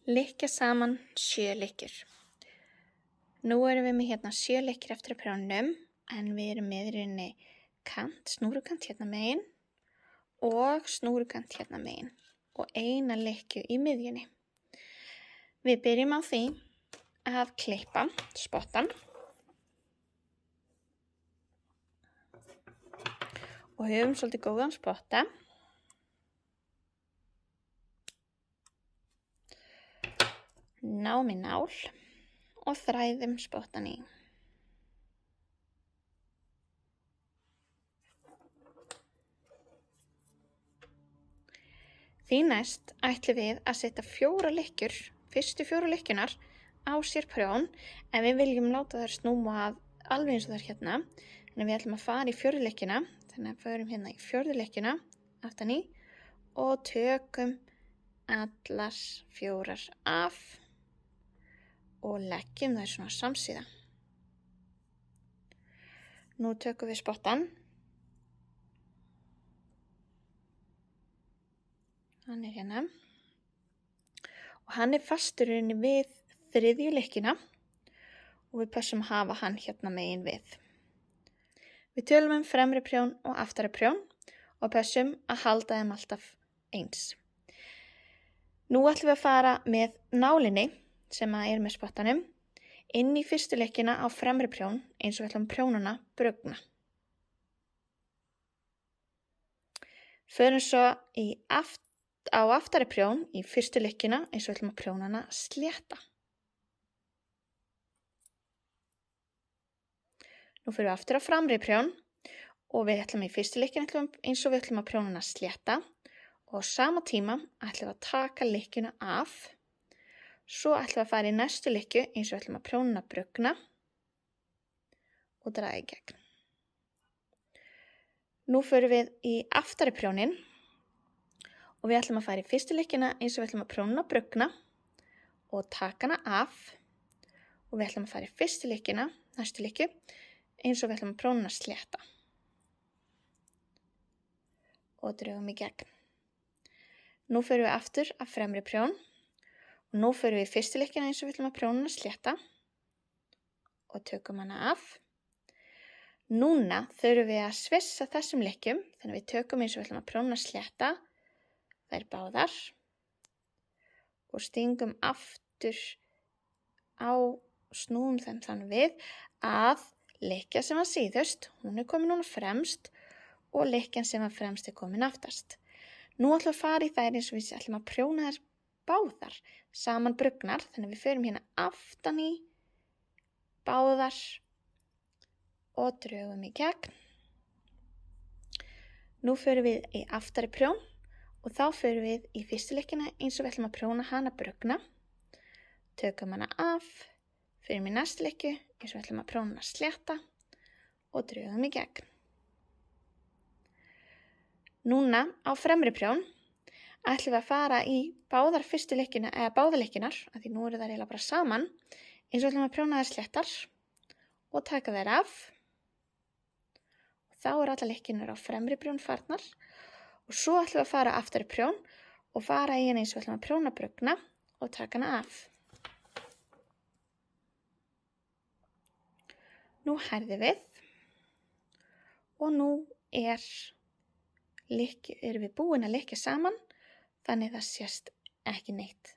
Lykkja saman 7 lykkjur. Nú erum við með hérna 7 lykkjur eftir að prjónum, en við erum með í rauninni snúrukant hérna megin og snúrukant hérna megin og eina lykkju í miðjunni. Við byrjum á því að klippa spottan og höfum svolítið góðan spotta. Náum í nál og þræðum spottan í. Því næst ætlum við að setja 4 lykkjur, fyrstu 4 lykkjunar á sér prjón, en við viljum láta þær snúa að alveg eins og þær hérna. Þannig við ætlum að fara í 4 lykkjuna, þannig að förum hérna í 4 lykkjuna aftan í og tökum allar 4 af og leggjum þær svona samsíða. Nú tökum við spottan. Hann er hérna. Og hann er fastur inn við 3. lykkjuna og við passum að hafa hann hérna megin við. Við tölum fremri prjón og aftari prjón og passum að halda þeim alltaf eins. Nú ætlum við að fara með nálinni sem er með spottanum inn í fyrstu lykkjuna á fremri prjón eins og við ætlum prjónana brugna. Förum svo á aftari prjón í fyrstu lykkjuna eins og við ætlum að prjónana slétta. Nú förum við aftur á framri prjón og við ætlum í fyrstu lykkjuna eins og við ætlum að prjónana slétta og á sama tíma ætlum við að taka lykkjuna af. Svo ætlum við að fara í næstu lykkju eins og ætlum að prjónana brugna og draga í gegn. Nú förum við í aftari prjónin og við ætlum að fara í fyrstu lykkjuna eins og við ætlum að prjónana brugna og taka hana af. Og við ætlum að fara í fyrstu lykkjuna, næstu lykkju, eins og við ætlum að prjónana slétta. Og drögum í gegn. Nú förum við aftur að fremri prjón. Og nú förum við í fyrstu lykkjuna eins og við ætlum að prjónana slétta og tökum hana af. Núna þurfum við að svissa þessum lykkjum, þannig að við tökum eins og við ætlum að prjónana slétta þær báðar og stingum aftur á snúum þeim þannig við að lykkja sem var síðust, hún er komin núna fremst og lykkjan sem var fremst er komin aftast. Nú ætlum við að fara í þær eins og við ætlum að prjóna þær báðar saman brugnar, þannig við förum hérna aftan í báðar og drögum í gegn. Nú förum við í aftari prjón og þá förum við í fyrstu lykkjuna eins og við ætlum að prjóna hana brugna, tökum hana af, förum í næstu lykkju eins og við ætlum að prjóna hana slétta og drögum í gegn. Núna á fremri prjón ætlum við að fara í báðar fyrstu lykkjuna eða báðar lykkjunar, af því nú eru þær eiginlega bara saman, eins og ætlum að prjóna þær sléttar og taka þær af. Og þá eru allar lykkjurnar á fremri prjón farnar og svo ætlum við að fara aftari prjón og fara í henni eins og ætlum að prjóna brugna og taka hana af. Nú herðum við og nú erum við búin að lykkja saman, þannig það sést ekki neitt